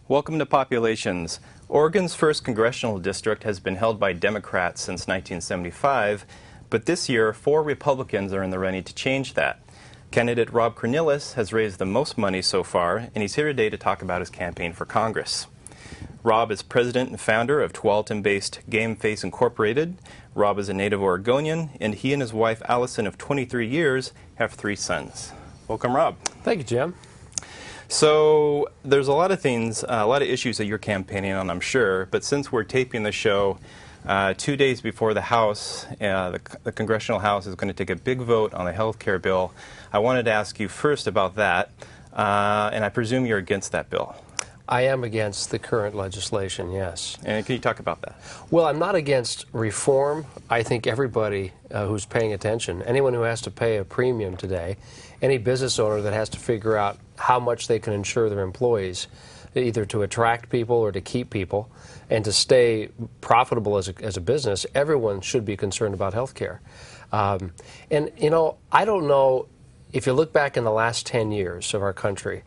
Welcome to Populations. Oregon's first congressional district has been held by Democrats since 1975, but this year 4 Republicans are in the running to change that. Candidate Rob Cornilles has raised the most money so far, and he's here today to talk about his campaign for Congress. Rob is president and founder of Tualatin-based Game Face Incorporated. Rob is a native Oregonian, and he and his wife Allison of 23 years have 3 sons. Welcome, Rob. Thank you, Jim. So there's a lot of things, a lot of issues that you're campaigning on, I'm sure, but since we're taping the show 2 days before the House, the Congressional House is going to take a big vote on the health care bill, I wanted to ask you first about that, and I presume you're against that bill. I am against the current legislation, yes. And can you talk about that? Well, I'm not against reform. I think everybody who's paying attention, anyone who has to pay a premium today, any business owner that has to figure out how much they can insure their employees, either to attract people or to keep people, and to stay profitable as a business, everyone should be concerned about health care. And, you know, I don't know, if you look back in the last 10 years of our country,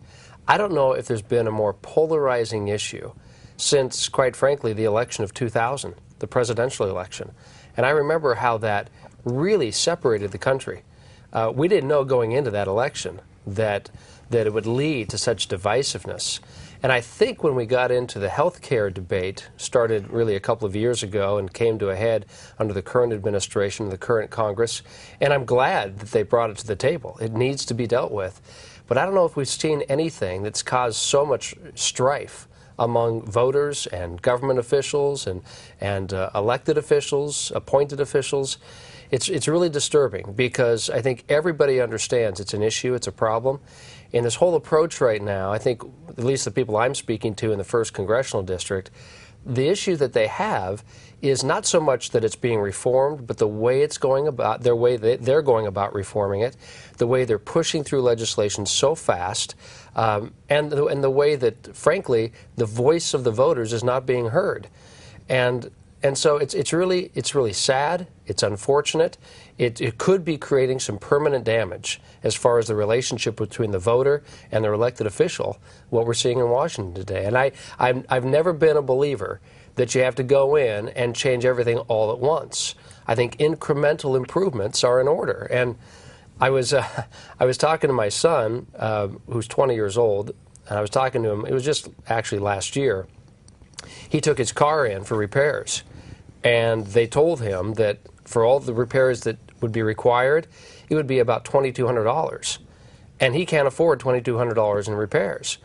I don't know if there's been a more polarizing issue since, quite frankly, the election of 2000, the presidential election. And I remember how that really separated the country. We didn't know going into that election that it would lead to such divisiveness. And I think when we got into the health care debate, started really a couple of years ago and came to a head under the current administration, the current Congress, and I'm glad that they brought it to the table. It needs to be dealt with. But I don't know if we've seen anything that's caused so much strife among voters and government officials and elected officials, appointed officials. It's really disturbing because I think everybody understands it's an issue, it's a problem. And this whole approach right now, I think, at least the people I'm speaking to in the 1st Congressional District, the issue that they have is not so much that it's being reformed, but the way it's going about, their way they're going about reforming it, the way they're pushing through legislation so fast, and the way that, frankly, the voice of the voters is not being heard. And so it's really sad. It's unfortunate. It could be creating some permanent damage as far as the relationship between the voter and their elected official, what we're seeing in Washington today. And I've never been a believer that you have to go in and change everything all at once. I think incremental improvements are in order. And I was talking to my son, who's 20 years old, and I was talking to him, it was just actually last year. He took his car in for repairs, and they told him that for all the repairs that would be required, it would be about $2,200. And he can't afford $2,200 in repairs.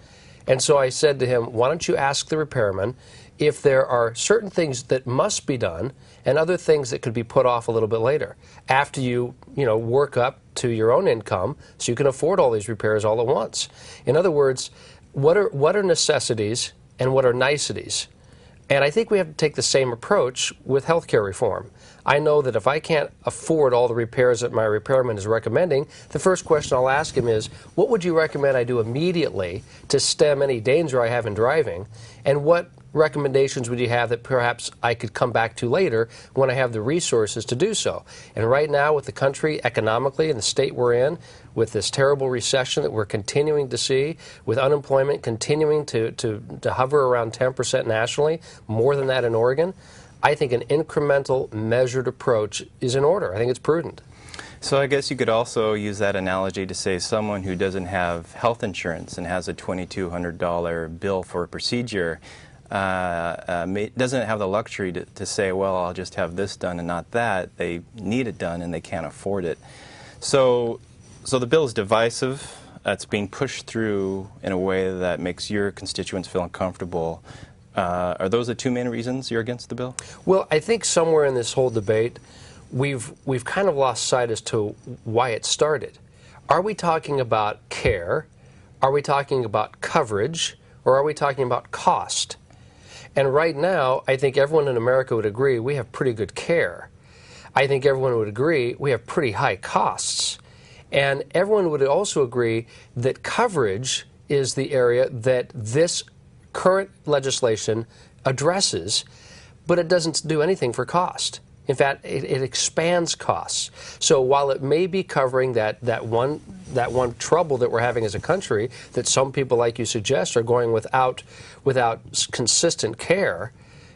And so I said to him, why don't you ask the repairman if there are certain things that must be done and other things that could be put off a little bit later after you work up to your own income so you can afford all these repairs all at once. In other words, what are necessities and what are niceties? And I think we have to take the same approach with health care reform. I know that if I can't afford all the repairs that my repairman is recommending, the first question I'll ask him is, what would you recommend I do immediately to stem any danger I have in driving? And what recommendations would you have that perhaps I could come back to later when I have the resources to do so? And right now, with the country economically and the state we're in, with this terrible recession that we're continuing to see, with unemployment continuing to hover around 10% nationally, more than that in Oregon, I think an incremental, measured approach is in order. I think it's prudent. So I guess you could also use that analogy to say someone who doesn't have health insurance and has a $2,200 bill for a procedure doesn't have the luxury to say, well, I'll just have this done and not that. They need it done and they can't afford it. So the bill is divisive. It's being pushed through in a way that makes your constituents feel uncomfortable. Are those the 2 main reasons you're against the bill? Well, I think somewhere in this whole debate, we've kind of lost sight as to why it started. Are we talking about care? Are we talking about coverage? Or are we talking about cost? And right now, I think everyone in America would agree we have pretty good care. I think everyone would agree we have pretty high costs. And everyone would also agree that coverage is the area that this current legislation addresses, but it doesn't do anything for cost. In fact, it expands costs. So while it may be covering that one trouble that we're having as a country, that some people, like you suggest, are going without consistent care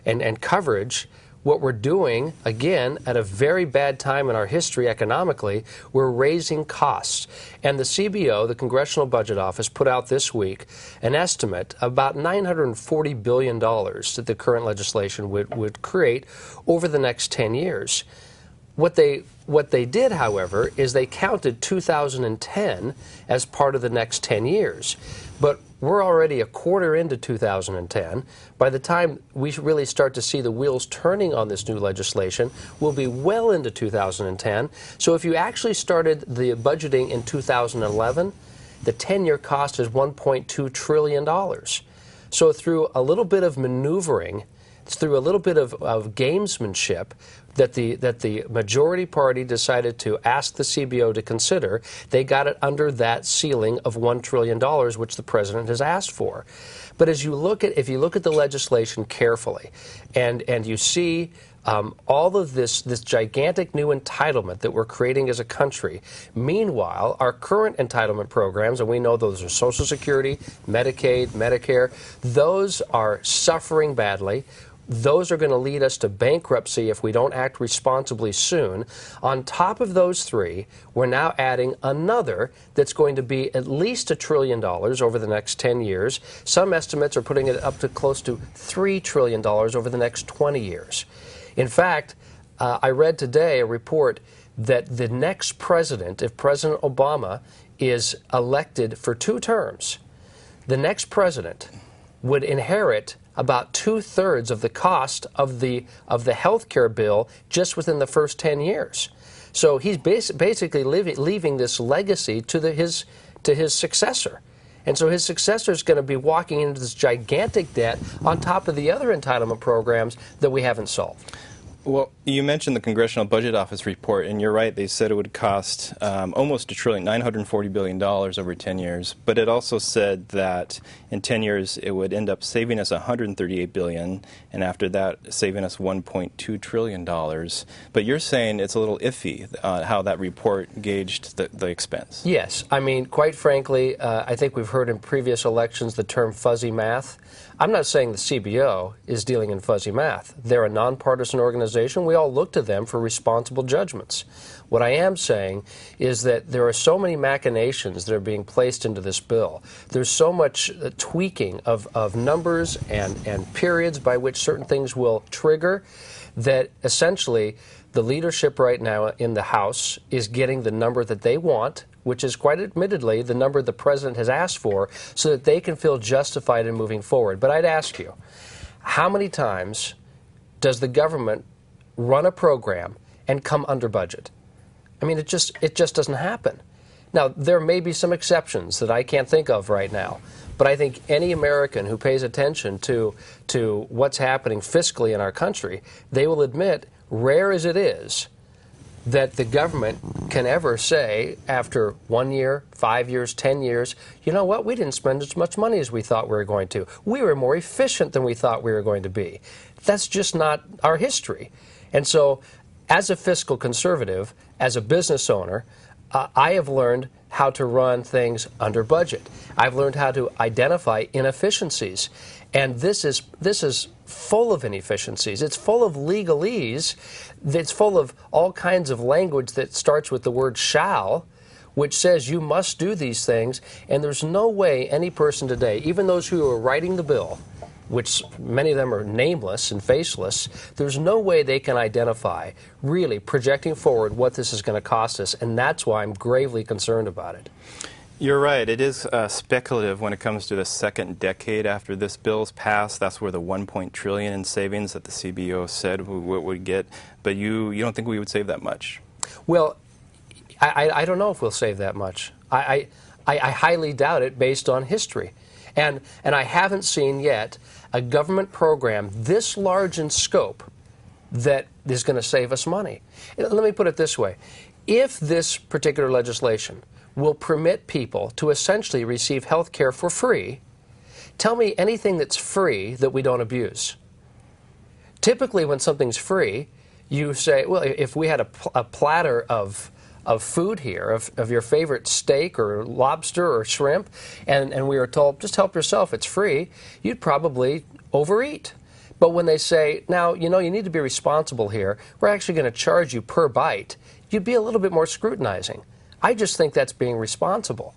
and coverage, what we're doing, again, at a very bad time in our history economically, we're raising costs. And the CBO, the Congressional Budget Office, put out this week an estimate about $940 billion that the current legislation would create over the next 10 years. What they did, however, is they counted 2010 as part of the next 10 years. But we're already a quarter into 2010. By the time we really start to see the wheels turning on this new legislation, we'll be well into 2010. So if you actually started the budgeting in 2011, the 10-year cost is $1.2 trillion. So through a little bit of maneuvering, through a little bit of gamesmanship that the majority party decided to ask the CBO to consider, they got it under that ceiling of $1 trillion, which the president has asked for. But as you look at, if you look at the legislation carefully, and you see all of this gigantic new entitlement that we're creating as a country. Meanwhile, our current entitlement programs, and we know those are Social Security, Medicaid, Medicare, those are suffering badly. Those are going to lead us to bankruptcy if we don't act responsibly soon. On top of those three, we're now adding another that's going to be at least $1 trillion over the next 10 years. Some estimates are putting it up to close to $3 trillion over the next 20 years. In fact, I read today a report that the next president, if President Obama is elected for 2 terms, the next president would inherit about 2/3 of the cost of the health care bill just within the first 10 years. So he's basically leaving this legacy to his successor. And so his successor is going to be walking into this gigantic debt on top of the other entitlement programs that we haven't solved. Well, you mentioned the Congressional Budget Office report, and you're right. They said it would cost almost $1 trillion, $940 billion over 10 years. But it also said that in 10 years it would end up saving us $138 billion, and after that saving us $1.2 trillion. But you're saying it's a little iffy how that report gauged the expense. Yes. I mean, quite frankly, I think we've heard in previous elections the term fuzzy math. I'm not saying the CBO is dealing in fuzzy math. They're a nonpartisan organization. We all look to them for responsible judgments. What I am saying is that there are so many machinations that are being placed into this bill. There's so much tweaking of numbers and periods by which certain things will trigger that essentially the leadership right now in the House is getting the number that they want, which is quite admittedly the number the president has asked for, so that they can feel justified in moving forward. But I'd ask you, how many times does the government run a program and come under budget? I mean, it just doesn't happen. Now, there may be some exceptions that I can't think of right now, but I think any American who pays attention to what's happening fiscally in our country, they will admit, rare as it is, that the government can ever say after 1 year, 5 years, 10 years, you know what, we didn't spend as much money as we thought we were going to. We were more efficient than we thought we were going to be. That's just not our history. And so, as a fiscal conservative, as a business owner, I have learned how to run things under budget. I've learned how to identify inefficiencies. And this is full of inefficiencies. It's full of legalese. It's full of all kinds of language that starts with the word shall, which says you must do these things. And there's no way any person today, even those who are writing the bill, which many of them are nameless and faceless, there's no way they can identify, really, projecting forward what this is going to cost us, and that's why I'm gravely concerned about it. You're right. It is speculative when it comes to the second decade after this bill's passed. That's where the $1 trillion in savings that the CBO said we would get. But you don't think we would save that much? Well, I don't know if we'll save that much. I highly doubt it based on history. And I haven't seen yet a government program this large in scope that is going to save us money. Let me put it this way. If this particular legislation will permit people to essentially receive health care for free, tell me anything that's free that we don't abuse. Typically when something's free, You say, well, if we had a platter of food here, of your favorite steak or lobster or shrimp, and we were told, just help yourself, it's free, you'd probably overeat. But when they say, now, you know, you need to be responsible here, we're actually going to charge you per bite, you'd be a little bit more scrutinizing. I just think that's being responsible.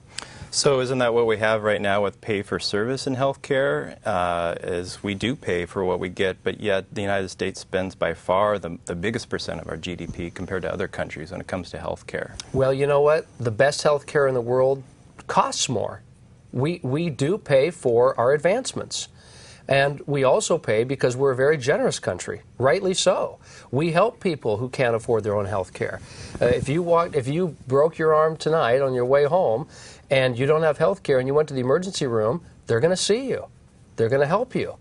So isn't that what we have right now with pay for service in healthcare? Is we do pay for what we get, but yet the United States spends by far the biggest percent of our GDP compared to other countries when it comes to healthcare. Well, you know what? The best healthcare in the world costs more. We do pay for our advancements. And we also pay because we're a very generous country, rightly so. We help people who can't afford their own health care. If you broke your arm tonight on your way home and you don't have health care and you went to the emergency room, they're going to see you. They're going to help you.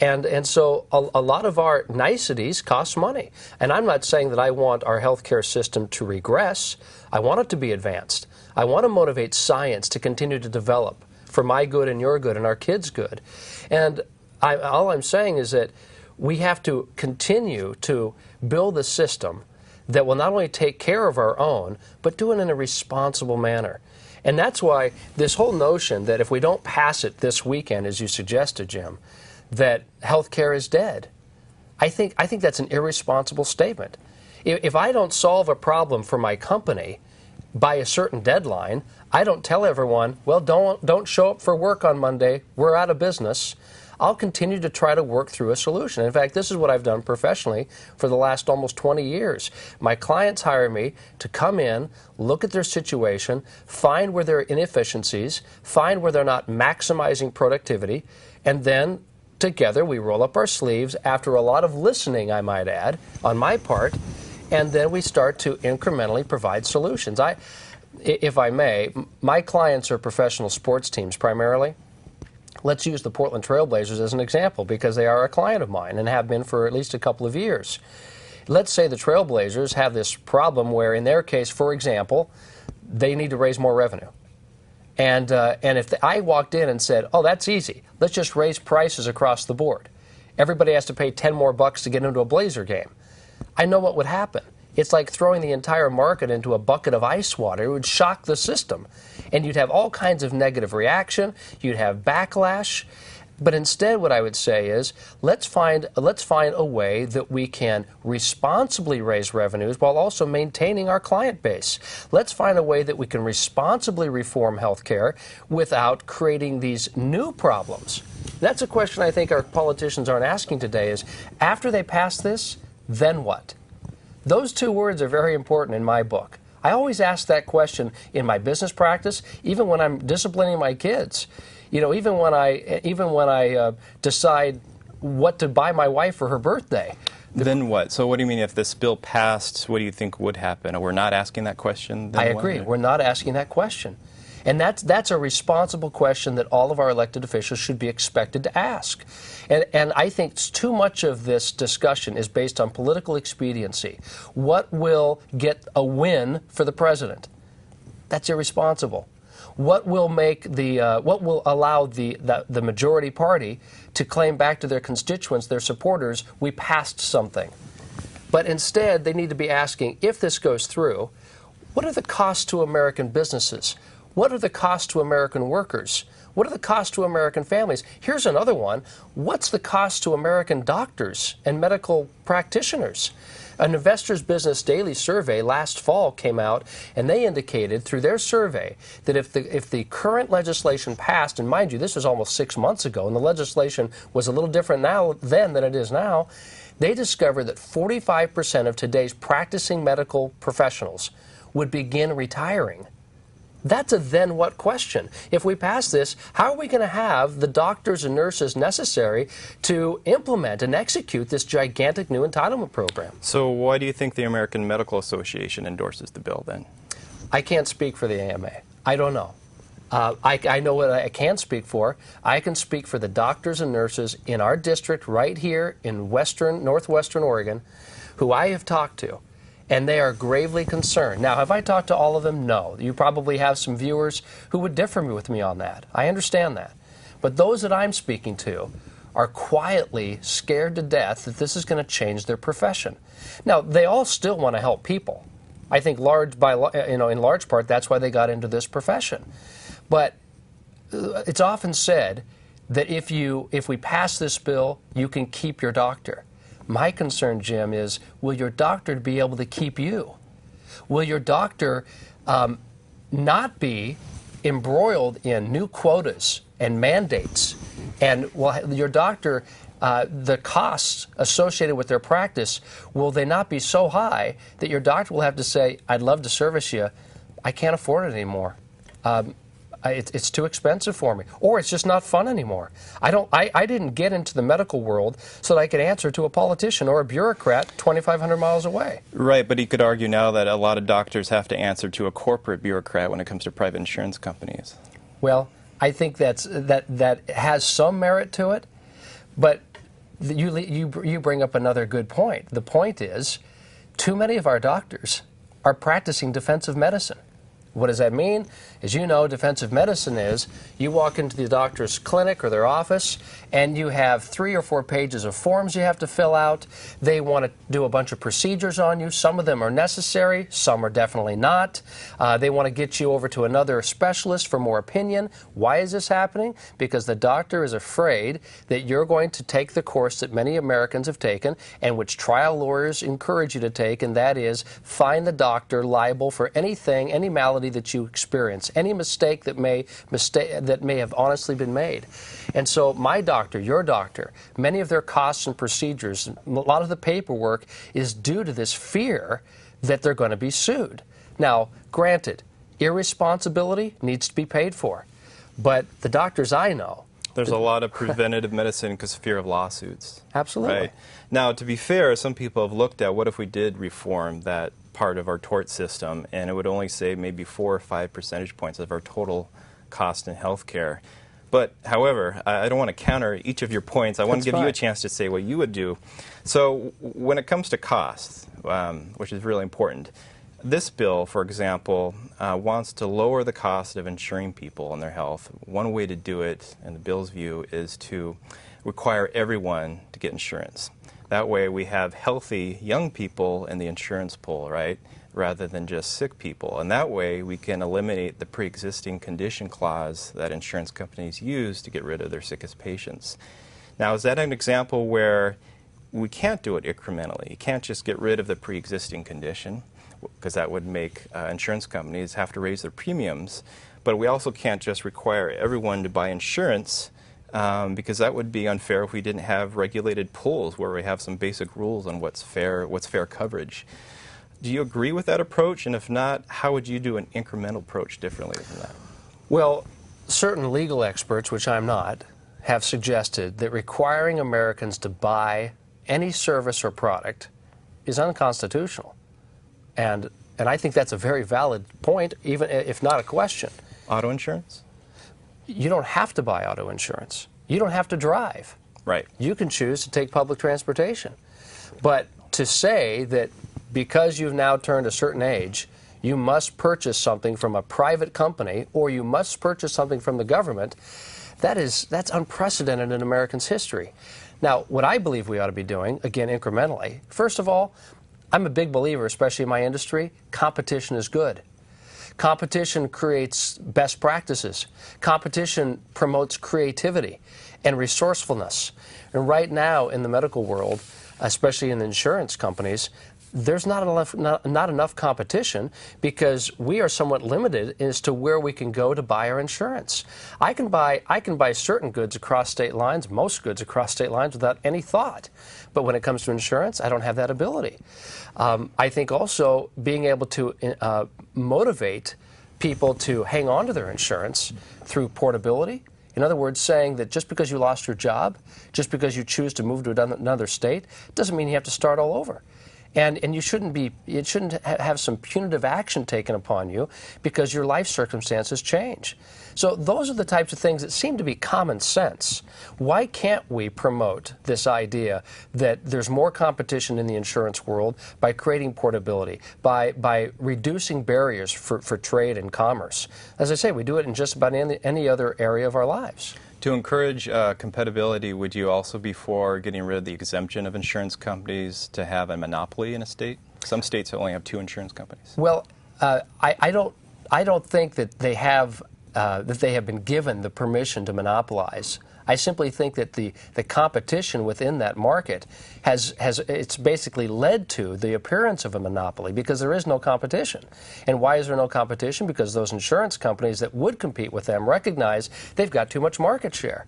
And so a lot of our niceties cost money. And I'm not saying that I want our health care system to regress. I want it to be advanced. I want to motivate science to continue to develop for my good and your good and our kids' good. And all I'm saying is that we have to continue to build a system that will not only take care of our own, but do it in a responsible manner. And that's why this whole notion that if we don't pass it this weekend, as you suggested, Jim, that health care is dead, I think that's an irresponsible statement. If I don't solve a problem for my company by a certain deadline, I don't tell everyone, well, don't show up for work on Monday, we're out of business. I'll continue to try to work through a solution. In fact, this is what I've done professionally for the last almost 20 years. My clients hire me to come in, look at their situation, find where there are inefficiencies, find where they're not maximizing productivity, and then together we roll up our sleeves after a lot of listening, I might add, on my part, and then we start to incrementally provide solutions. If I may, my clients are professional sports teams primarily. Let's use the Portland Trail Blazers as an example because they are a client of mine and have been for at least a couple of years. Let's say the Trail Blazers have this problem where, in their case, for example, they need to raise more revenue. And if I walked in and said, oh, that's easy, let's just raise prices across the board. Everybody has to pay 10 more bucks to get into a Blazer game. I know what would happen. It's like throwing the entire market into a bucket of ice water. It would shock the system. And you'd have all kinds of negative reaction. You'd have backlash. But instead, what I would say is, let's find a way that we can responsibly raise revenues while also maintaining our client base. Let's find a way that we can responsibly reform healthcare without creating these new problems. That's a question I think our politicians aren't asking today is, after they pass this, then what? Those two words are very important in my book. I always ask that question in my business practice, even when I'm disciplining my kids. You know, even when I decide what to buy my wife for her birthday. Then what? So what do you mean if this bill passed, what do you think would happen? We're not asking that question? Then I agree. We're not asking that question. And that's a responsible question that all of our elected officials should be expected to ask. And I think too much of this discussion is based on political expediency. What will get a win for the president? That's irresponsible. What will allow the majority party to claim back to their constituents, their supporters, we passed something? But instead, they need to be asking, if this goes through, what are the costs to American businesses? What are the costs to American workers? What are the costs to American families? Here's another one. What's the cost to American doctors and medical practitioners? An Investor's Business Daily survey last fall came out, and they indicated through their survey that if the current legislation passed, and mind you, this was almost 6 months ago, and the legislation was a little different then than it is now, they discovered that 45% of today's practicing medical professionals would begin retiring. That's a then what question. If we pass this, how are we going to have the doctors and nurses necessary to implement and execute this gigantic new entitlement program? So why do you think the American Medical Association endorses the bill then? I can't speak for the AMA. I don't know. I know what I can speak for. I can speak for the doctors and nurses in our district right here in northwestern Oregon who I have talked to. And they are gravely concerned. Now, have I talked to all of them? No. You probably have some viewers who would differ with me on that. I understand that. But those that I'm speaking to are quietly scared to death that this is going to change their profession. Now, they all still want to help people. I think in large part that's why they got into this profession. But it's often said that if we pass this bill, you can keep your doctor. My concern, Jim, is will your doctor be able to keep you? Will your doctor not be embroiled in new quotas and mandates? And will your doctor, the costs associated with their practice, will they not be so high that your doctor will have to say, I'd love to service you, I can't afford it anymore. It's too expensive for me, or it's just not fun anymore. I didn't get into the medical world so that I could answer to a politician or a bureaucrat 2,500 miles away. Right, but he could argue now that a lot of doctors have to answer to a corporate bureaucrat when it comes to private insurance companies. Well, I think that has some merit to it, but you bring up another good point. The point is, too many of our doctors are practicing defensive medicine. What does that mean? As you know, defensive medicine is you walk into the doctor's clinic or their office and you have 3 or 4 pages of forms you have to fill out. They want to do a bunch of procedures on you. Some of them are necessary, some are definitely not. They want to get you over to another specialist for more opinion. Why is this happening? Because the doctor is afraid that you're going to take the course that many Americans have taken and which trial lawyers encourage you to take, and that is find the doctor liable for anything, any malady that you experience, any mistake that may have honestly been made. And so my doctor, your doctor, many of their costs and procedures, a lot of the paperwork is due to this fear that they're going to be sued. Now, granted, irresponsibility needs to be paid for, but the doctors I know, there's a lot of preventative medicine because of fear of lawsuits. Absolutely. Right? Now, to be fair, some people have looked at what if we did reform that part of our tort system, and it would only save maybe 4 or 5 percentage points of our total cost in health care. But, however, I don't want to counter each of your points. I want to give you a chance to say what you would do. So when it comes to costs, which is really important, this bill, for example, wants to lower the cost of insuring people and their health. One way to do it, in the bill's view, is to require everyone to get insurance. That way we have healthy young people in the insurance pool, right, rather than just sick people. And that way we can eliminate the pre-existing condition clause that insurance companies use to get rid of their sickest patients. Now, is that an example where we can't do it incrementally? You can't just get rid of the pre-existing condition, because that would make insurance companies have to raise their premiums. But we also can't just require everyone to buy insurance, because that would be unfair if we didn't have regulated pools where we have some basic rules on what's fair coverage. Do you agree with that approach? And if not, how would you do an incremental approach differently than that? Well, certain legal experts, which I'm not, have suggested that requiring Americans to buy any service or product is unconstitutional. And I think that's a very valid point, even if not a question. Auto insurance? You don't have to buy auto insurance. You don't have to drive. Right. You can choose to take public transportation. But to say that because you've now turned a certain age, you must purchase something from a private company or you must purchase something from the government, that's unprecedented in Americans' history. Now, what I believe we ought to be doing, again, incrementally, first of all, I'm a big believer, especially in my industry, competition is good. Competition creates best practices. Competition promotes creativity and resourcefulness. And right now in the medical world, especially in the insurance companies, there's not enough competition because we are somewhat limited as to where we can go to buy our insurance. I can buy certain goods across state lines, most goods across state lines without any thought. But when it comes to insurance, I don't have that ability. I think also being able to motivate people to hang on to their insurance through portability. In other words, saying that just because you lost your job, just because you choose to move to another state, doesn't mean you have to start all over. And it shouldn't have some punitive action taken upon you because your life circumstances change. So those are the types of things that seem to be common sense. Why can't we promote this idea that there's more competition in the insurance world by creating portability, by reducing barriers for trade and commerce? As I say, we do it in just about any other area of our lives. To encourage compatibility, would you also be for getting rid of the exemption of insurance companies to have a monopoly in a state? Some states only have 2 insurance companies. Well, I don't think that they have been given the permission to monopolize. I simply think that the competition within that market it's basically led to the appearance of a monopoly because there is no competition. And why is there no competition? Because those insurance companies that would compete with them recognize they've got too much market share.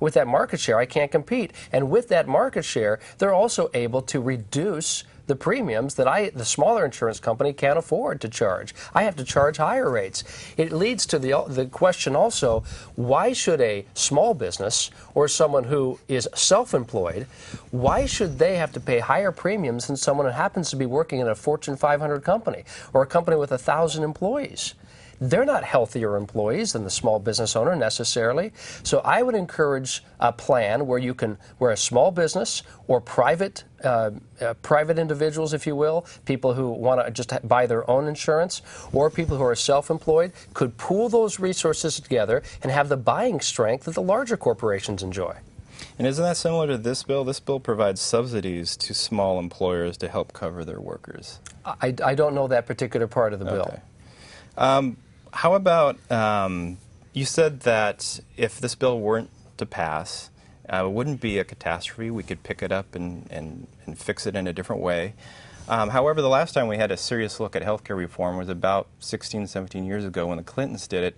With that market share, I can't compete. And with that market share, they're also able to reduce the premiums that the smaller insurance company can't afford to charge. I have to charge higher rates. It leads to the question also, why should a small business or someone who is self-employed, why should they have to pay higher premiums than someone who happens to be working in a Fortune 500 company or a company with 1,000 employees? They're not healthier employees than the small business owner necessarily. So I would encourage a plan where a small business or private individuals, if you will, people who want to just buy their own insurance, or people who are self-employed, could pool those resources together and have the buying strength that the larger corporations enjoy. And isn't that similar to this bill? This bill provides subsidies to small employers to help cover their workers. I don't know that particular part of the bill. Okay. How about, you said that if this bill weren't to pass, it wouldn't be a catastrophe. We could pick it up and fix it in a different way. However, the last time we had a serious look at health care reform was about 16, 17 years ago when the Clintons did it.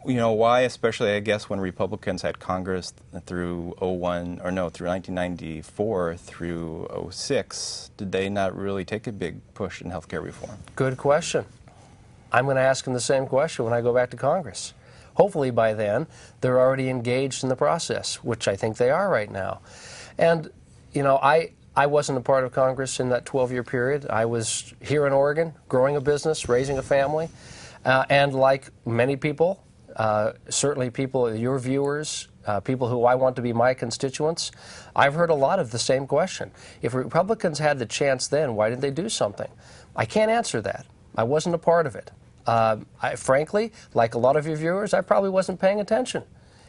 You know, why, especially, I guess, when Republicans had Congress through 1994 through 06, did they not really take a big push in health care reform? Good question. I'm going to ask them the same question when I go back to Congress. Hopefully by then, they're already engaged in the process, which I think they are right now. And, you know, I wasn't a part of Congress in that 12-year period. I was here in Oregon, growing a business, raising a family. And like many people, certainly people, your viewers, people who I want to be my constituents, I've heard a lot of the same question. If Republicans had the chance then, why didn't they do something? I can't answer that. I wasn't a part of it. Frankly, like a lot of your viewers, I probably wasn't paying attention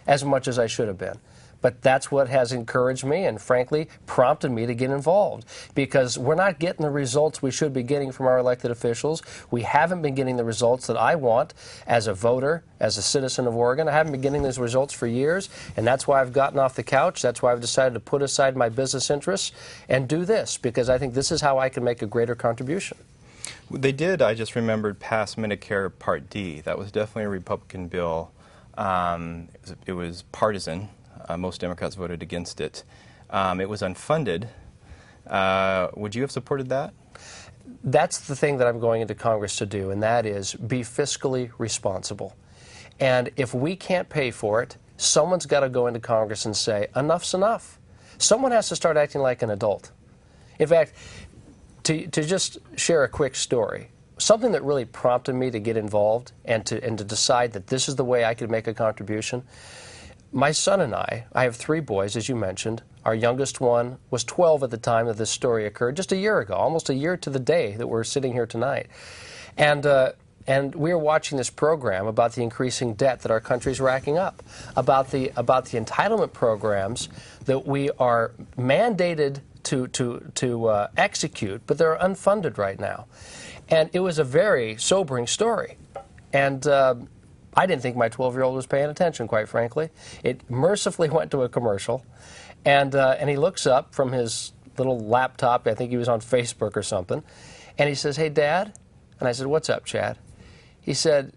as much as I should have been. But that's what has encouraged me and, frankly, prompted me to get involved. Because we're not getting the results we should be getting from our elected officials. We haven't been getting the results that I want as a voter, as a citizen of Oregon. I haven't been getting those results for years, and that's why I've gotten off the couch. That's why I've decided to put aside my business interests and do this, because I think this is how I can make a greater contribution. They did, I just remembered, pass Medicare Part D. That was definitely a Republican bill. It was partisan. Most Democrats voted against it. It was unfunded. Would you have supported that? That's the thing that I'm going into Congress to do, and that is be fiscally responsible. And if we can't pay for it, someone's got to go into Congress and say, enough's enough. Someone has to start acting like an adult. In fact, to just share a quick story, something that really prompted me to get involved and to decide that this is the way I could make a contribution. My son and I have 3 boys, as you mentioned. Our youngest one was 12 at the time that this story occurred, just a year ago, almost a year to the day that we're sitting here tonight. And we were watching this program about the increasing debt that our country's racking up, about the entitlement programs that we are mandated to execute, but they're unfunded right now. And it was a very sobering story. And I didn't think my 12-year-old was paying attention, quite frankly. It mercifully went to a commercial, and he looks up from his little laptop. I think he was on Facebook or something, and he says, "Hey, Dad." And I said, "What's up, Chad?" He said,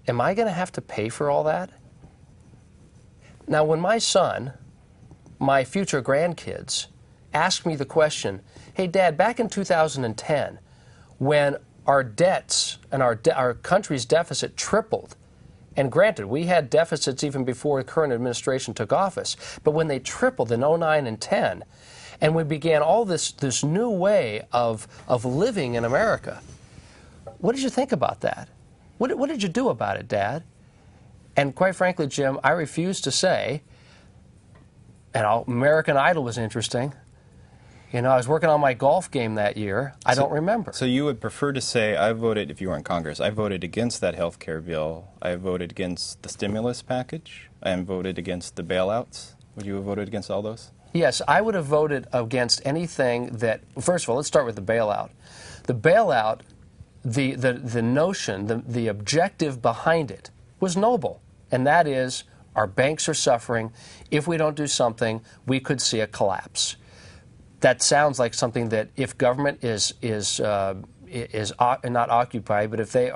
"Am I going to have to pay for all that?" Now, when my son, my future grandkids, asked me the question, "Hey, Dad, back in 2010, when our debts and our country's deficit tripled, and granted, we had deficits even before the current administration took office, but when they tripled in 09 and 10, and we began all this new way of living in America, what did you think about that? What did you do about it, Dad?" And quite frankly, Jim, I refuse to say, and American Idol was interesting, You know, I was working on my golf game that year. I don't remember. So you would prefer to say, I voted, if you were in Congress, I voted against that health care bill, I voted against the stimulus package, and voted against the bailouts? Would you have voted against all those? Yes, I would have voted against anything that, first of all, let's start with the bailout. The bailout, the notion, the objective behind it was noble, and that is our banks are suffering. If we don't do something, we could see a collapse. That sounds like something that if government is not occupied, but if they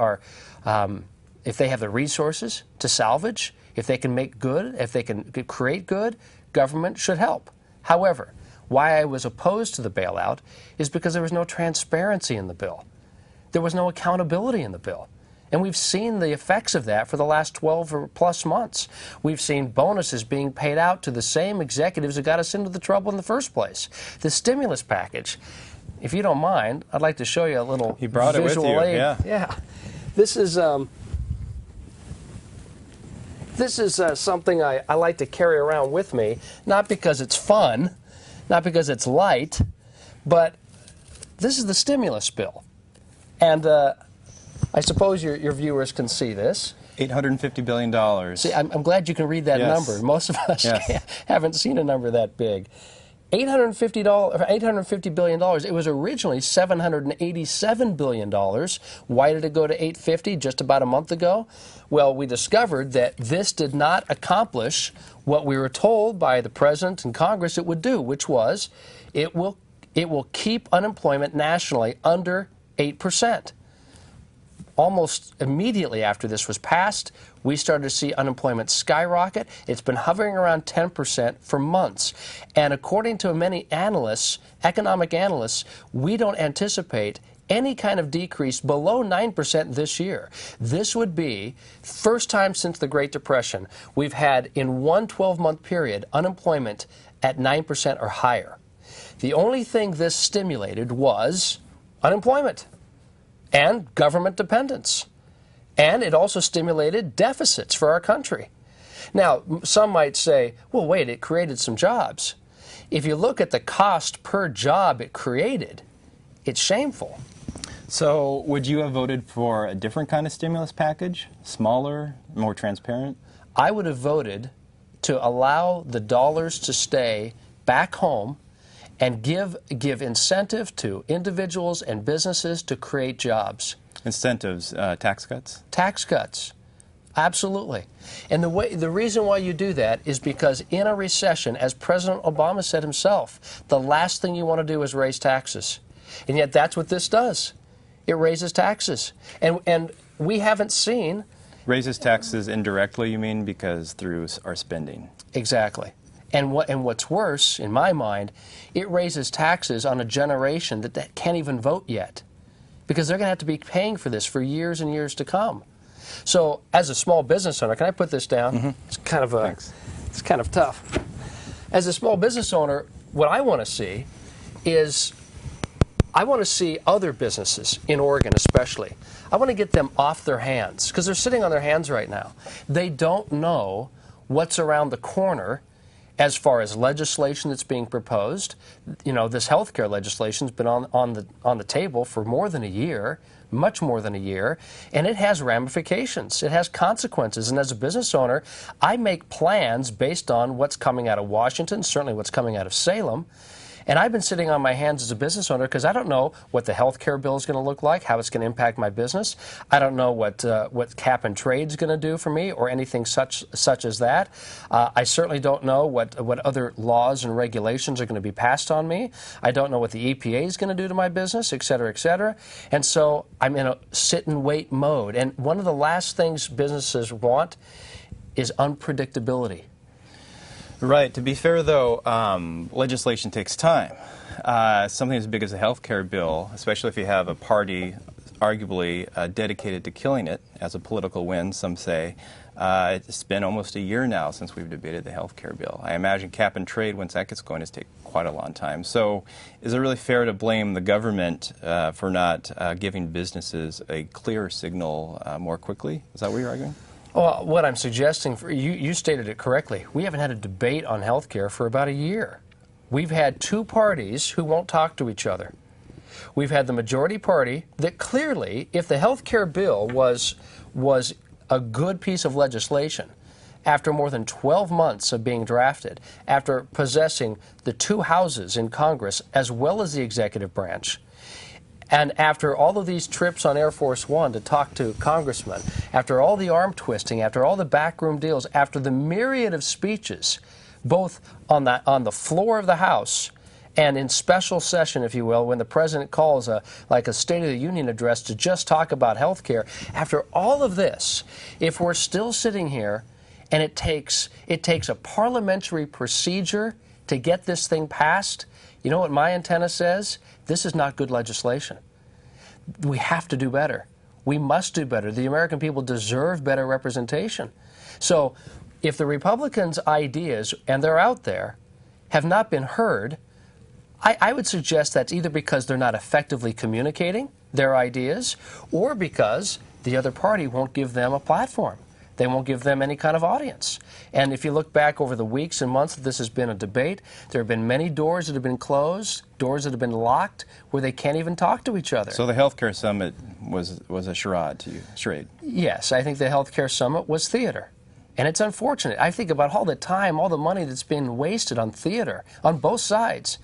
have the resources to salvage, if they can make good, if they can create good, government should help. However, why I was opposed to the bailout is because there was no transparency in the bill. There was no accountability in the bill. And we've seen the effects of that for the last 12 or plus months. We've seen bonuses being paid out to the same executives that got us into the trouble in the first place. The stimulus package, if you don't mind, I'd like to show you a little You brought visual it with you, aid. yeah. This is something I like to carry around with me, not because it's fun, not because it's light, but this is the stimulus bill. And I suppose your viewers can see this. $850 billion. See, I'm glad you can read that Yes. number. Most of us Yes. haven't seen a number that big. $850 billion. It was originally $787 billion. Why did it go to $850 just about a month ago? Well, we discovered that this did not accomplish what we were told by the President and Congress it would do, which was it will keep unemployment nationally under 8%. Almost immediately after this was passed, we started to see unemployment skyrocket. It's been hovering around 10% for months. And according to many analysts, economic analysts, we don't anticipate any kind of decrease below 9% this year. This would be first time since the Great Depression we've had in one 12-month period unemployment at 9% or higher. The only thing this stimulated was unemployment and government dependence. And it also stimulated deficits for our country. Now, some might say, well, wait, it created some jobs. If you look at the cost per job it created, it's shameful. So would you have voted for a different kind of stimulus package? Smaller, more transparent? I would have voted to allow the dollars to stay back home and give incentive to individuals and businesses to create jobs. Incentives, tax cuts? Tax cuts. Absolutely. And the reason why you do that is because in a recession, as President Obama said himself, the last thing you want to do is raise taxes. And yet that's what this does. It raises taxes. And we haven't seen... Raises taxes indirectly, you mean, because through our spending? Exactly. And what's worse, in my mind, it raises taxes on a generation that can't even vote yet, because they're going to have to be paying for this for years and years to come. So, as a small business owner, can I put this down? Mm-hmm. It's kind of Thanks. It's kind of tough. As a small business owner, what I want to see is I want to see other businesses in Oregon, especially. I want to get them off their hands because they're sitting on their hands right now. They don't know what's around the corner. As far as legislation that's being proposed, you know, this health care legislation's been on the table for more than a year, much more than a year, and it has ramifications. It has consequences. And as a business owner, I make plans based on what's coming out of Washington, certainly what's coming out of Salem. And I've been sitting on my hands as a business owner because I don't know what the health care bill is going to look like, how it's going to impact my business. I don't know what cap and trade is going to do for me or anything such as that. I certainly don't know what other laws and regulations are going to be passed on me. I don't know what the EPA is going to do to my business, et cetera, et cetera. And so I'm in a sit and wait mode. And one of the last things businesses want is unpredictability. Right. To be fair, though, legislation takes time. Something as big as a health care bill, especially if you have a party arguably dedicated to killing it as a political win, some say, it's been almost a year now since we've debated the health care bill. I imagine cap and trade, once that gets going, is take quite a long time. So is it really fair to blame the government for not giving businesses a clearer signal more quickly? Is that what you're arguing? Well, what I'm suggesting, you stated it correctly. We haven't had a debate on health care for about a year. we've had two parties who won't talk to each other. We've had the majority party that clearly, if the health care bill was a good piece of legislation, after more than 12 months of being drafted, after possessing the two houses in Congress as well as the executive branch, and after all of these trips on Air Force One to talk to congressmen, after all the arm twisting, after all the backroom deals, after the myriad of speeches, both on the floor of the House and in special session, if you will, when the president calls like a State of the Union address to just talk about health care, after all of this, if we're still sitting here and it takes a parliamentary procedure to get this thing passed, you know what my antenna says? This is not good legislation. We have to do better. We must do better. The American people deserve better representation. So if the Republicans' ideas, and they're out there, have not been heard, I would suggest that's either because they're not effectively communicating their ideas or because the other party won't give them a platform. They won't give them any kind of audience. And if you look back over the weeks and months that this has been a debate, there have been many doors that have been closed, doors that have been locked, where they can't even talk to each other. So the healthcare summit was a charade to you, charade? Yes, I think the healthcare summit was theater. And it's unfortunate. I think about all the time, all the money that's been wasted on theater, on both sides.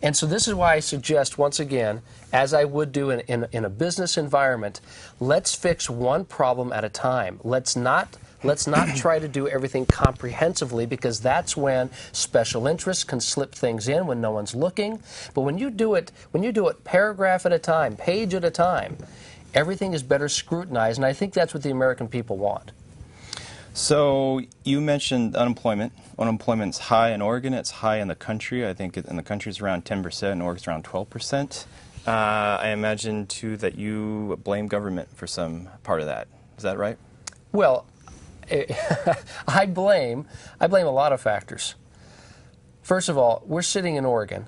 And so this is why I suggest, once again, as I would do in a business environment, let's fix one problem at a time. Let's not try to do everything comprehensively, because that's when special interests can slip things in when no one's looking. But when you do it paragraph at a time, page at a time, everything is better scrutinized, and I think that's what the American people want. So you mentioned unemployment. Unemployment's high in Oregon. It's high in the country. I think in the country it's around 10%, and Oregon's around 12%. I imagine, too, that you blame government for some part of that. Is that right? Well, I blame a lot of factors. First of all, we're sitting in Oregon,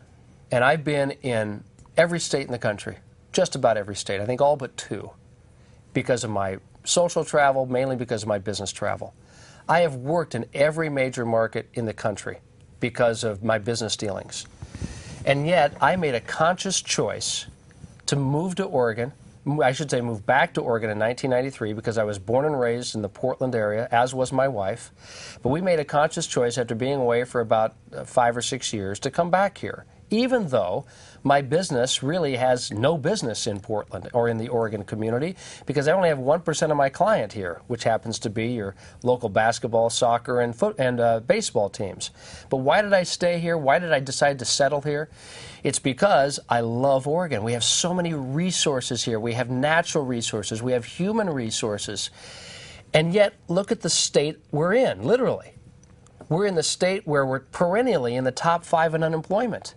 and I've been in every state in the country, just about every state, I think all but two, because of my social travel, mainly because of my business travel. I have worked in every major market in the country because of my business dealings. And yet, I made a conscious choice to move to Oregon. I should say move back to Oregon in 1993, because I was born and raised in the Portland area, as was my wife. But we made a conscious choice after being away for about 5 or 6 years to come back here, even though my business really has no business in Portland or in the Oregon community, because I only have 1% of my client here, which happens to be your local basketball, soccer, and baseball teams. But why did I stay here? Why did I decide to settle here? It's because I love Oregon. We have so many resources here. We have natural resources. We have human resources. And yet, look at the state we're in, literally. We're in the state where we're perennially in the top 5 in unemployment.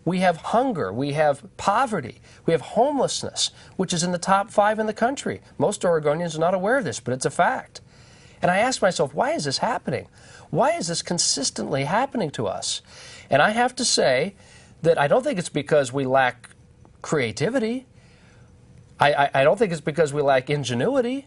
We have hunger, we have poverty, we have homelessness, which is in the top 5 in the country. Most Oregonians are not aware of this, but it's a fact. And I ask myself, why is this happening? Why is this consistently happening to us? And I have to say that I don't think it's because we lack creativity. I don't think it's because we lack ingenuity.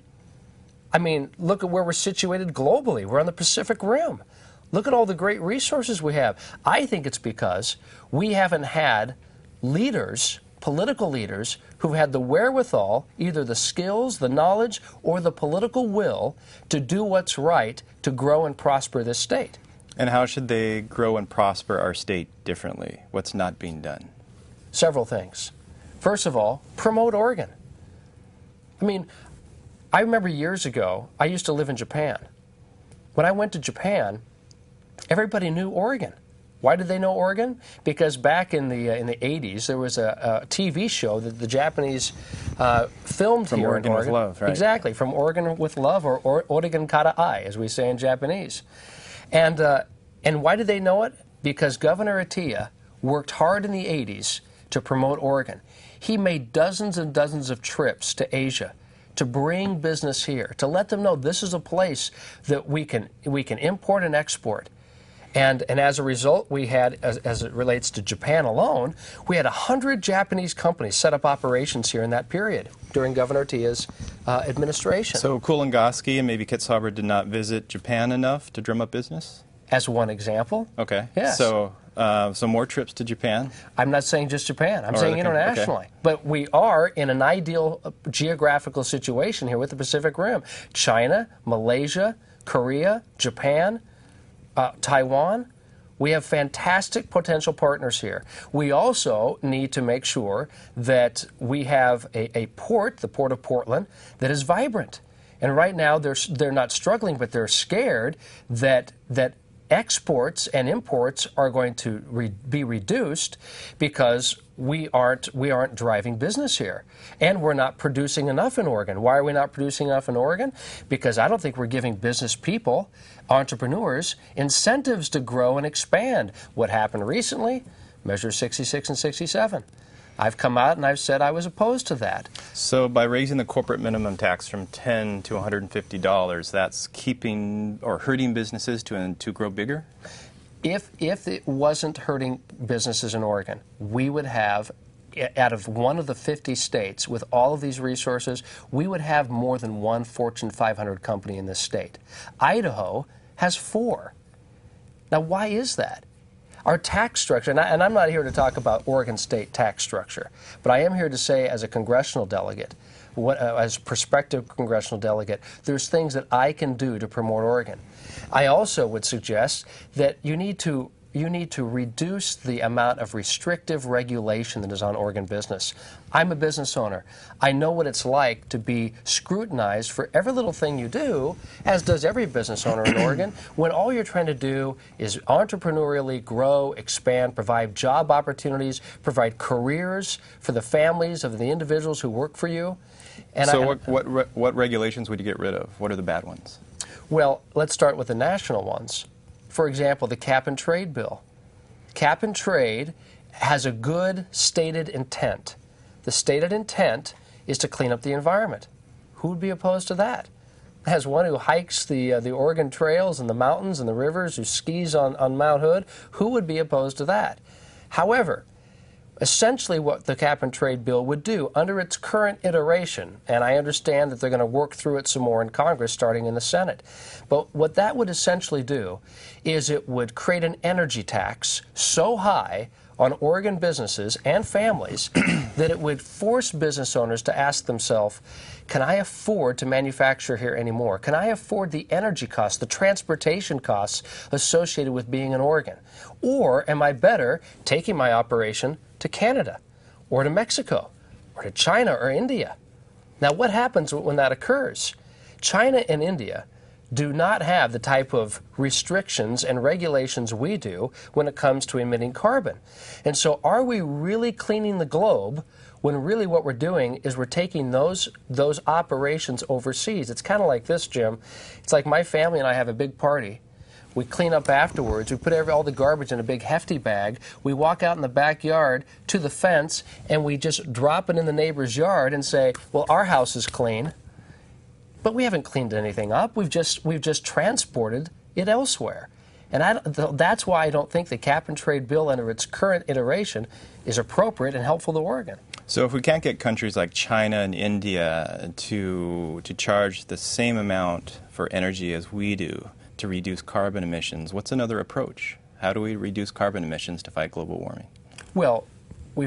I mean, look at where we're situated globally. We're on the Pacific Rim. Look at all the great resources we have. I think it's because we haven't had leaders, political leaders, who've had the wherewithal, either the skills, the knowledge, or the political will to do what's right to grow and prosper this state. And how should they grow and prosper our state differently? What's not being done? Several things. First of all, promote Oregon. I mean, I remember years ago, I used to live in Japan. When I went to Japan, everybody knew Oregon. Why did they know Oregon? Because back in the 80s, there was a TV show that the Japanese filmed from here Oregon in Oregon. with Love, right? Exactly, From Oregon with Love, or Oregon Kara Ai, as we say in Japanese. And why did they know it? Because Governor Atiyeh worked hard in the 80s to promote Oregon. He made dozens and dozens of trips to Asia to bring business here, to let them know this is a place that we can import and export. And as a result, we had, as it relates to Japan alone, we had 100 Japanese companies set up operations here in that period during Governor Atiyeh's administration. So Kulangoski and maybe Kitzhaber did not visit Japan enough to drum up business? As one example. Okay. Yes. So So more trips to Japan? I'm not saying just Japan. I'm saying okay, internationally. okay. But we are in an ideal geographical situation here with the Pacific Rim. China, Malaysia, Korea, Japan, Taiwan. We have fantastic potential partners here. We also need to make sure that we have a port, the Port of Portland, that is vibrant. And right now they're not struggling, but they're scared that exports and imports are going to be reduced because we aren't driving business here, and we're not producing enough in Oregon. Why are we not producing enough in Oregon? Because I don't think we're giving business people, entrepreneurs, incentives to grow and expand. What happened recently? Measures 66 and 67. I've come out and I've said I was opposed to that. So by raising the corporate minimum tax from $10 to $150, that's keeping or hurting businesses to grow bigger? If it wasn't hurting businesses in Oregon, we would have, out of one of the 50 states with all of these resources, we would have more than one Fortune 500 company in this state. Idaho has 4. Now, why is that? Our tax structure, and I'm not here to talk about Oregon state tax structure, but I am here to say as a congressional delegate, as a prospective congressional delegate, there's things that I can do to promote Oregon. I also would suggest that you need to reduce the amount of restrictive regulation that is on Oregon business. I'm a business owner. I know what it's like to be scrutinized for every little thing you do, as does every business owner in Oregon, when all you're trying to do is entrepreneurially grow, expand, provide job opportunities, provide careers for the families of the individuals who work for you. And so what regulations would you get rid of? What are the bad ones? Well, let's start with the national ones. For example, the cap-and-trade bill. Cap-and-trade has a good stated intent. The stated intent is to clean up the environment. Who would be opposed to that? As one who hikes the Oregon trails and the mountains and the rivers, who skis on Mount Hood, who would be opposed to that? However, essentially what the cap-and-trade bill would do under its current iteration, and I understand that they're going to work through it some more in Congress starting in the Senate, but what that would essentially do is it would create an energy tax so high on Oregon businesses and families that it would force business owners to ask themselves, can I afford to manufacture here anymore? Can I afford the energy costs, the transportation costs associated with being in Oregon? Or am I better taking my operation to Canada or to Mexico or to China or India? Now, what happens when that occurs? China and India do not have the type of restrictions and regulations we do when it comes to emitting carbon. And so are we really cleaning the globe when really what we're doing is we're taking those operations overseas? It's kind of like this, Jim. It's like my family and I have a big party. We clean up afterwards. We put all the garbage in a big hefty bag. We walk out in the backyard to the fence, and we just drop it in the neighbor's yard and say, well, our house is clean. But we haven't cleaned anything up. We've just transported it elsewhere. And that's why I don't think the cap-and-trade bill under its current iteration is appropriate and helpful to Oregon. So if we can't get countries like China and India to charge the same amount for energy as we do to reduce carbon emissions, what's another approach? How do we reduce carbon emissions to fight global warming? Well,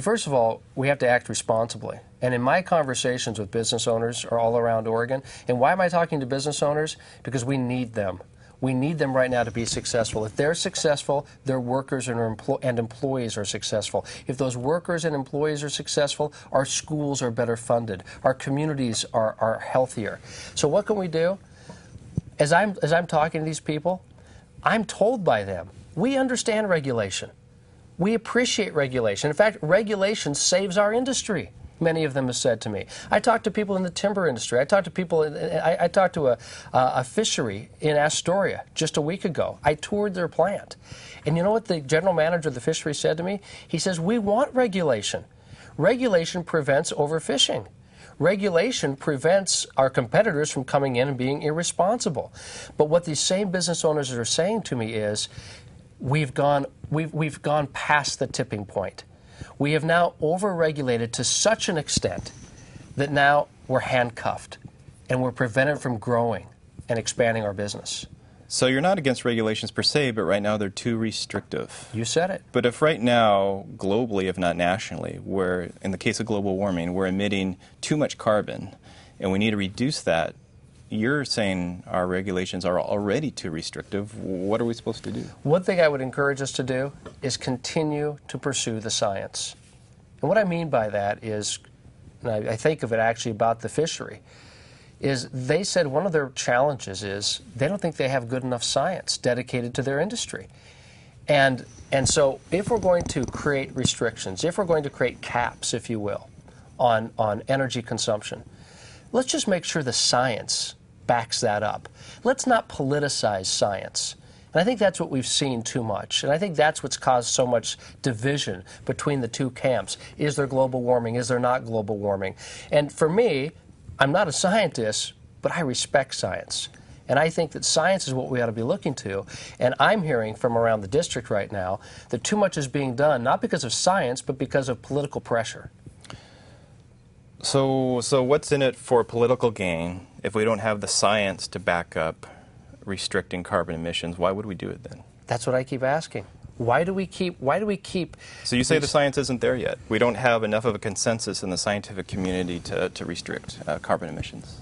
first of all, we have to act responsibly. And in my conversations with business owners all around Oregon, and why am I talking to business owners? Because we need them. We need them right now to be successful. If they're successful, their workers and employees are successful. If those workers and employees are successful, our schools are better funded. Our communities are healthier. So what can we do? As I'm talking to these people, I'm told by them, we understand regulation. We appreciate regulation. In fact, regulation saves our industry, many of them have said to me. I talked to people in the timber industry. I talked to a fishery in Astoria just a week ago. I toured their plant. And you know what the general manager of the fishery said to me? He says, we want regulation. Regulation prevents overfishing. Regulation prevents our competitors from coming in and being irresponsible. But what these same business owners are saying to me is, we've gone past the tipping point. We have now overregulated to such an extent that now we're handcuffed and we're prevented from growing and expanding our business. So you're not against regulations per se, but right now they're too restrictive. You said it. But if right now, globally, if not nationally, where in the case of global warming, we're emitting too much carbon, and we need to reduce that, you're saying our regulations are already too restrictive. What are we supposed to do? One thing I would encourage us to do is continue to pursue the science. And what I mean by that is, and I think of it actually about the fishery, is they said one of their challenges is they don't think they have good enough science dedicated to their industry. And so if we're going to create restrictions, if we're going to create caps, if you will, on energy consumption, let's just make sure the science backs that up. Let's not politicize science. And I think that's what we've seen too much. And I think that's what's caused so much division between the two camps. Is there global warming? Is there not global warming? And for me, I'm not a scientist, but I respect science. And I think that science is what we ought to be looking to. And I'm hearing from around the district right now that too much is being done, not because of science, but because of political pressure. So what's in it for political gain if we don't have the science to back up restricting carbon emissions? Why would we do it then? That's what I keep asking. Why do we keep So you say the science isn't there yet. We don't have enough of a consensus in the scientific community to restrict carbon emissions.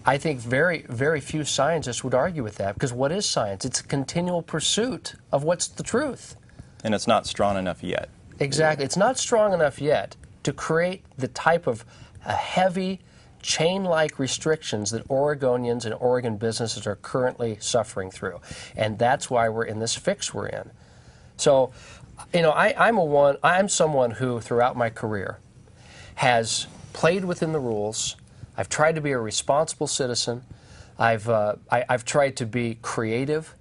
I think very, very few scientists would argue with that, because what is science? It's a continual pursuit of what's the truth. And it's not strong enough yet. Exactly. It's not strong enough yet to create the type of heavy, chain-like restrictions that Oregonians and Oregon businesses are currently suffering through. And that's why we're in this fix we're in. So, you know, I'm someone who, throughout my career, has played within the rules. I've tried to be a responsible citizen. I've tried to be creative.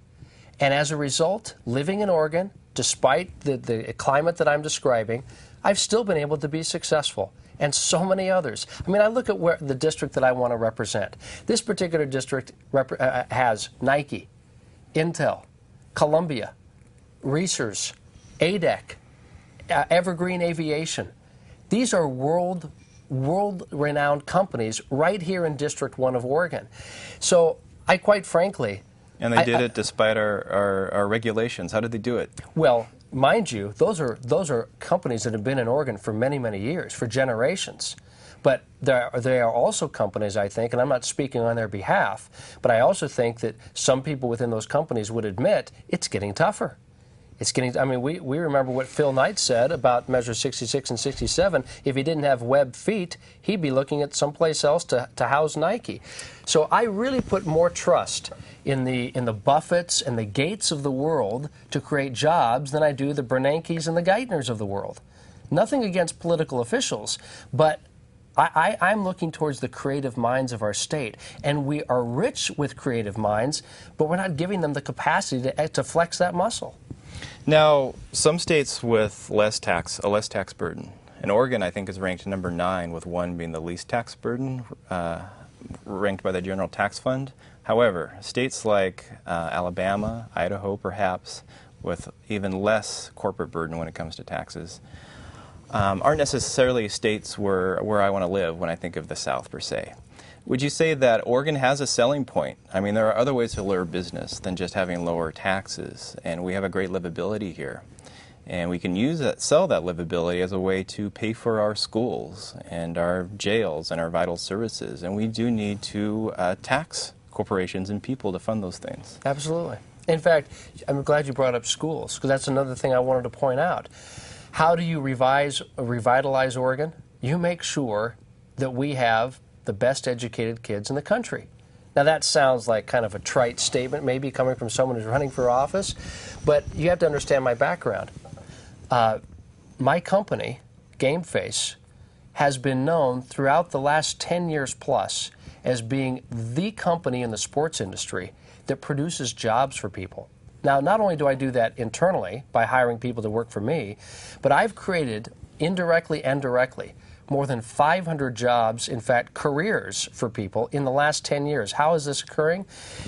And as a result, living in Oregon, despite the climate that I'm describing, I've still been able to be successful. And so many others. I mean, I look at where the district that I want to represent. This particular district has Nike, Intel, Columbia, Reesers, ADEC, Evergreen Aviation. These are world-renowned companies right here in District 1 of Oregon. So I quite frankly... And they did it despite our regulations. How did they do it? Well, mind you, those are companies that have been in Oregon for many, many years, for generations. But they are also companies, I think, and I'm not speaking on their behalf, but I also think that some people within those companies would admit it's getting tougher. It's getting, I mean, we remember what Phil Knight said about Measure 66 and 67. If he didn't have webbed feet, he'd be looking at someplace else to house Nike. So I really put more trust in the Buffetts and the Gates of the world to create jobs than I do the Bernankes and the Geithners of the world. Nothing against political officials, but I'm looking towards the creative minds of our state, and we are rich with creative minds, but we're not giving them the capacity to flex that muscle. Now, some states with a less tax burden. And Oregon, I think, is ranked number 9, with 1 being the least tax burden, ranked by the General Tax Fund. However, states like Alabama, Idaho, perhaps, with even less corporate burden when it comes to taxes, aren't necessarily states where I want to live when I think of the South, per se. Would you say that Oregon has a selling point? I mean, there are other ways to lure business than just having lower taxes, and we have a great livability here. And we can sell that livability as a way to pay for our schools and our jails and our vital services. And we do need to tax corporations and people to fund those things. Absolutely. In fact, I'm glad you brought up schools, because that's another thing I wanted to point out. How do you revitalize Oregon? You make sure that we have the best educated kids in the country. Now that sounds like kind of a trite statement, maybe coming from someone who's running for office, but you have to understand my background. My company, GameFace, has been known throughout the last 10 years plus as being the company in the sports industry that produces jobs for people. Now, not only do I do that internally by hiring people to work for me, but I've created, indirectly and directly, more than 500 jobs, in fact, careers for people in the last 10 years. How is this occurring?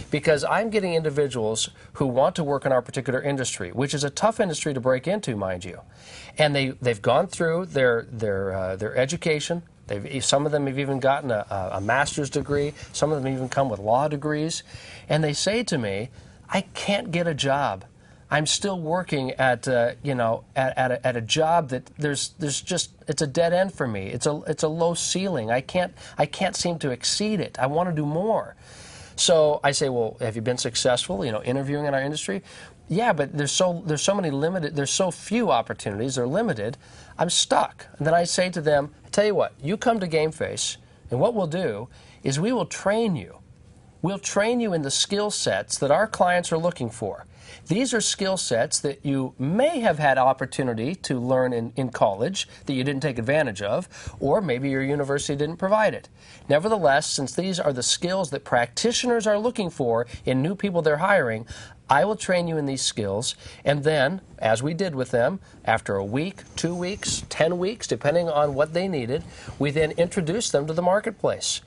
Because I'm getting individuals who want to work in our particular industry, which is a tough industry to break into, mind you. And they've gone through their education. Some of them have even gotten a master's degree. Some of them even come with law degrees. And they say to me, I can't get a job. I'm still working at at a job that there's just, it's a dead end for me. It's a low ceiling. I can't seem to exceed it. I want to do more. So I say, well, have you been successful, interviewing in our industry? Yeah, but there's so many limited, there's so few opportunities, they're limited. I'm stuck. And then I say to them, I tell you what, you come to GameFace, and what we'll do is we will train you. We'll train you in the skill sets that our clients are looking for. These are skill sets that you may have had opportunity to learn in college that you didn't take advantage of, or maybe your university didn't provide it. Nevertheless, since these are the skills that practitioners are looking for in new people they're hiring, I will train you in these skills, and then, as we did with them, after a week, 2 weeks, 10 weeks, depending on what they needed, we then introduced them to the marketplace.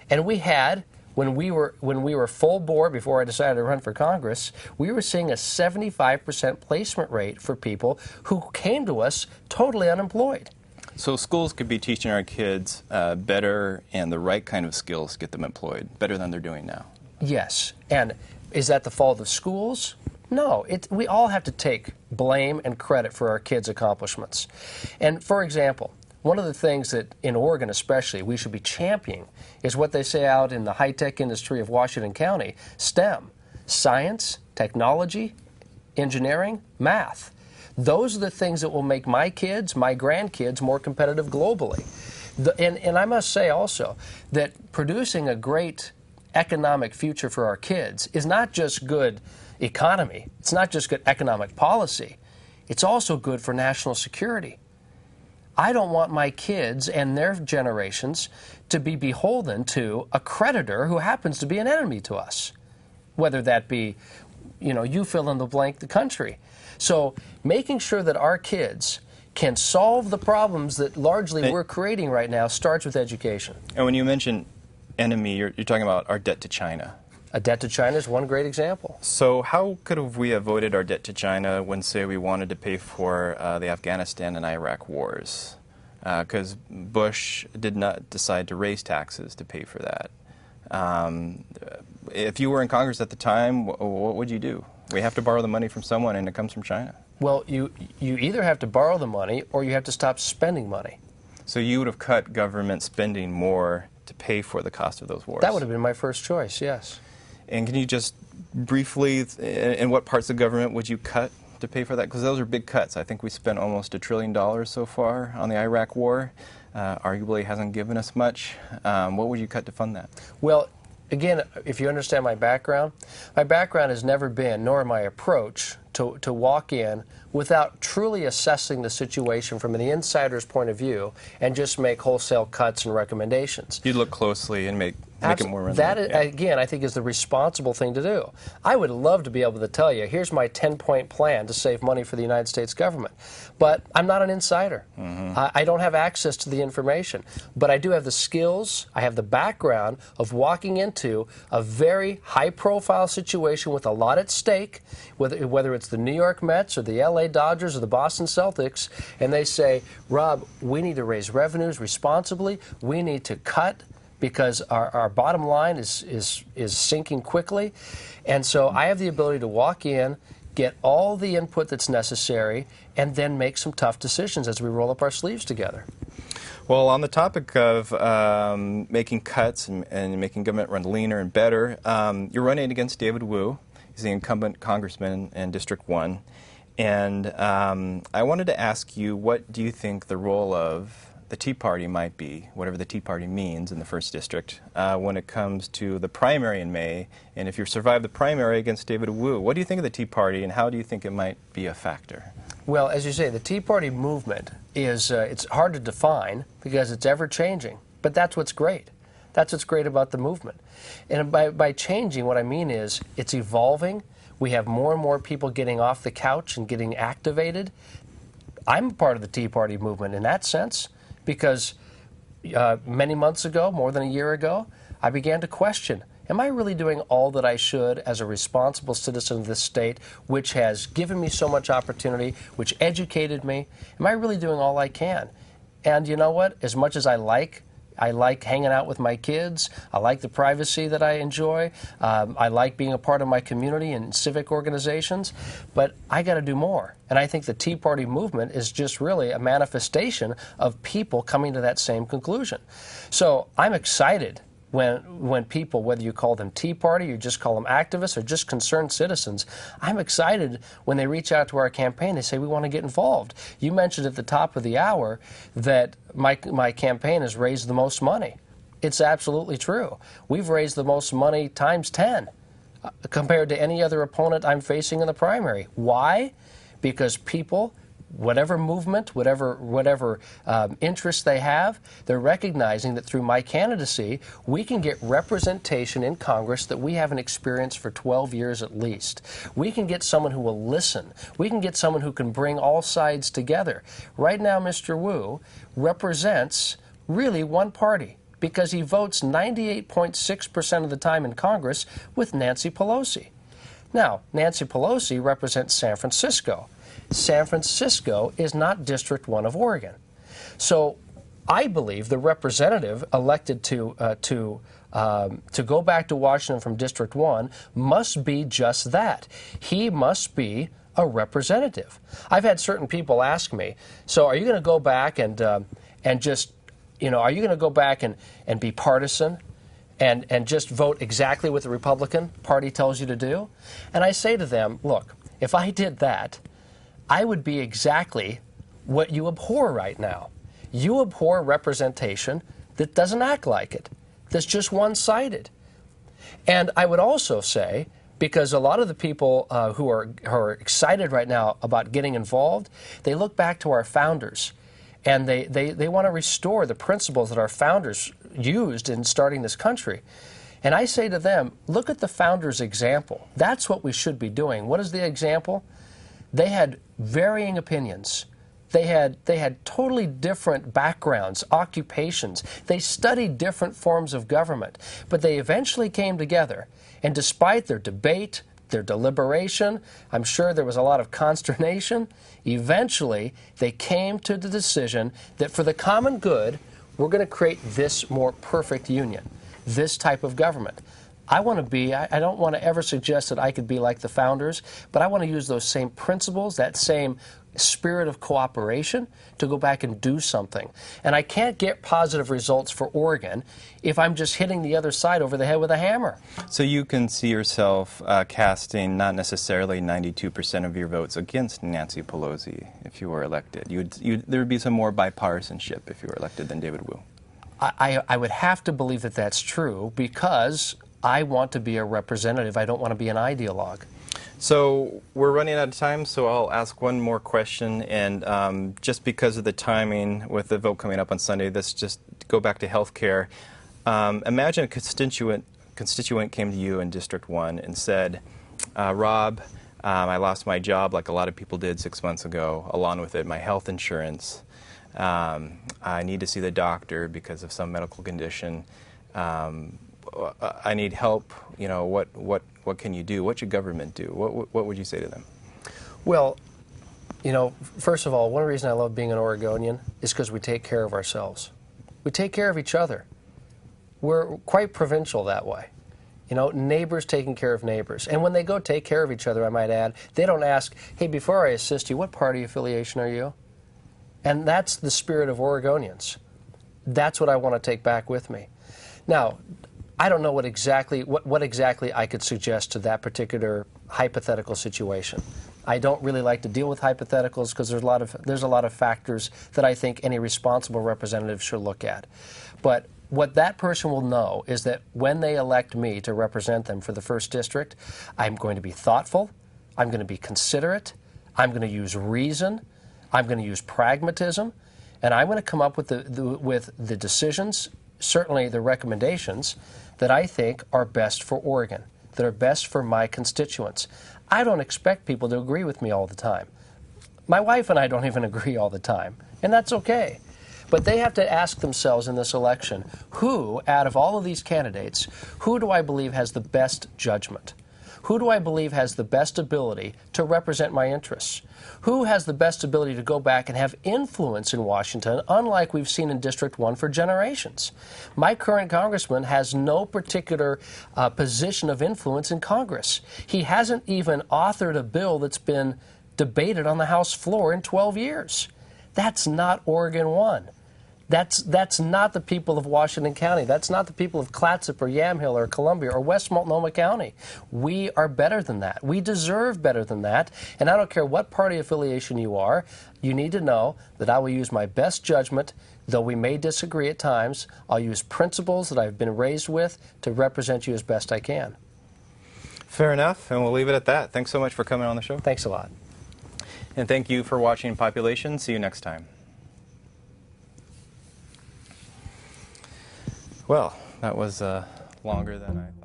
And we had, when we were full bore before I decided to run for Congress, we were seeing a 75% placement rate for people who came to us totally unemployed. So schools could be teaching our kids better and the right kind of skills to get them employed, better than they're doing now. Yes. And is that the fault of schools? No. We all have to take blame and credit for our kids' accomplishments. And for example, one of the things that in Oregon especially we should be championing is what they say out in the high-tech industry of Washington County, STEM, science, technology, engineering, math. Those are the things that will make my kids, my grandkids, more competitive globally. And I must say also that producing a great economic future for our kids is not just good economy, it's not just good economic policy, it's also good for national security. I don't want my kids and their generations to be beholden to a creditor who happens to be an enemy to us, whether that be, you fill in the blank, the country. So making sure that our kids can solve the problems that largely we're creating right now starts with education. And when you mention enemy, you're talking about our debt to China. A debt to China is one great example. So how could we have avoided our debt to China when, say, we wanted to pay for the Afghanistan and Iraq wars? Because Bush did not decide to raise taxes to pay for that. If you were in Congress at the time, what would you do? We have to borrow the money from someone, and it comes from China. Well, you either have to borrow the money or you have to stop spending money. So you would have cut government spending more to pay for the cost of those wars? That would have been my first choice, yes. And can you just briefly, in what parts of government would you cut to pay for that? Because those are big cuts. I think we spent almost $1 trillion so far on the Iraq war. Arguably hasn't given us much. What would you cut to fund that? Well, again, if you understand my background has never been, nor my approach, to walk in without truly assessing the situation from an insider's point of view and just make wholesale cuts and recommendations. You'd look closely and make it more relevant. That, again, I think is the responsible thing to do. I would love to be able to tell you, here's my 10-point plan to save money for the United States government. But I'm not an insider. I don't have access to the information. But I do have the skills, I have the background of walking into a very high-profile situation with a lot at stake, whether it's the New York Mets or the LA Dodgers or the Boston Celtics, and they say, Rob, we need to raise revenues responsibly, we need to cut because our bottom line is sinking quickly. And so I have the ability to walk in, get all the input that's necessary, and then make some tough decisions as we roll up our sleeves together. Well, on the topic of making cuts and making government run leaner and better, you're running against David Wu. He's the incumbent congressman in District 1. And I wanted to ask you, what do you think the role of the Tea Party might be, whatever the Tea Party means in the 1st District, when it comes to the primary in May? And if you survive the primary against David Wu, what do you think of the Tea Party, and how do you think it might be a factor? Well, as you say, the Tea Party movement is, it's hard to define because it's ever-changing, but that's what's great. That's what's great about the movement. And by changing, what I mean is it's evolving. We have more and more people getting off the couch and getting activated. I'm part of the Tea Party movement in that sense because many months ago, more than a year ago, I began to question, am I really doing all that I should as a responsible citizen of this state, which has given me so much opportunity, which educated me? Am I really doing all I can? And you know what? As much as I like I like hanging out with my kids. I like the privacy that I enjoy. I like being a part of my community and civic organizations. But I got to do more. And I think the Tea Party movement is just really a manifestation of people coming to that same conclusion. So I'm excited when people, whether you call them Tea Party, or just call them activists, or just concerned citizens, I'm excited when they reach out to our campaign. They say, we want to get involved. You mentioned at the top of the hour that my campaign has raised the most money. It's absolutely true. We've raised the most money times 10 compared to any other opponent I'm facing in the primary. Why? Because people, whatever movement, whatever interest they have, they're recognizing that through my candidacy, we can get representation in Congress that we haven't experienced for 12 years at least. We can get someone who will listen. We can get someone who can bring all sides together. Right now, Mr. Wu represents really one party, because he votes 98.6% of the time in Congress with Nancy Pelosi. Now, Nancy Pelosi represents San Francisco. San Francisco is not District 1 of Oregon. So I believe the representative elected to go back to Washington from District 1 must be just that. He must be a representative. I've had certain people ask me, so are you going to go back and just, are you going to go back and be partisan and just vote exactly what the Republican Party tells you to do? And I say to them, look, if I did that, I would be exactly what you abhor right now. You abhor representation that doesn't act like it, that's just one-sided. And I would also say, because a lot of the people who are excited right now about getting involved, they look back to our founders, and they want to restore the principles that our founders used in starting this country. And I say to them, look at the founders' example. That's what we should be doing. What is the example? They had varying opinions. They had totally different backgrounds, occupations. They studied different forms of government. But they eventually came together. And despite their debate, their deliberation, I'm sure there was a lot of consternation, eventually they came to the decision that for the common good, we're going to create this more perfect union, this type of government. I want to be, I don't want to ever suggest that I could be like the founders, but I want to use those same principles, that same spirit of cooperation to go back and do something. And I can't get positive results for Oregon if I'm just hitting the other side over the head with a hammer. So you can see yourself casting not necessarily 92% of your votes against Nancy Pelosi if you were elected. There would be some more bipartisanship if you were elected than David Wu. I would have to believe that that's true because I want to be a representative. I don't want to be an ideologue. So we're running out of time, so I'll ask one more question. And just because of the timing with the vote coming up on Sunday, let's just go back to health care. Imagine a constituent came to you in District 1 and said, Rob, I lost my job like a lot of people did 6 months ago, along with it my health insurance. I need to see the doctor because of some medical condition. I need help. What can you do? What should government do? What would you say to them? Well, first of all, one reason I love being an Oregonian is because we take care of ourselves. We take care of each other. We're quite provincial that way. Neighbors taking care of neighbors. And when they go take care of each other, I might add, they don't ask, hey, before I assist you, what party affiliation are you? And that's the spirit of Oregonians. That's what I want to take back with me. Now, I don't know what exactly I could suggest to that particular hypothetical situation. I don't really like to deal with hypotheticals because there's a lot of factors that I think any responsible representative should look at. But what that person will know is that when they elect me to represent them for the 1st District, I'm going to be thoughtful, I'm going to be considerate, I'm going to use reason, I'm going to use pragmatism, and I'm going to come up with the decisions, certainly the recommendations, that I think are best for Oregon, that are best for my constituents. I don't expect people to agree with me all the time. My wife and I don't even agree all the time, and that's okay. But they have to ask themselves in this election, who, out of all of these candidates, who do I believe has the best judgment? Who do I believe has the best ability to represent my interests? Who has the best ability to go back and have influence in Washington, unlike we've seen in District 1 for generations? My current congressman has no particular position of influence in Congress. He hasn't even authored a bill that's been debated on the House floor in 12 years. That's not Oregon 1. That's not the people of Washington County. That's not the people of Clatsop or Yamhill or Columbia or West Multnomah County. We are better than that. We deserve better than that. And I don't care what party affiliation you are, you need to know that I will use my best judgment, though we may disagree at times. I'll use principles that I've been raised with to represent you as best I can. Fair enough, and we'll leave it at that. Thanks so much for coming on the show. Thanks a lot. And thank you for watching Population. See you next time. Well, that was longer than I thought.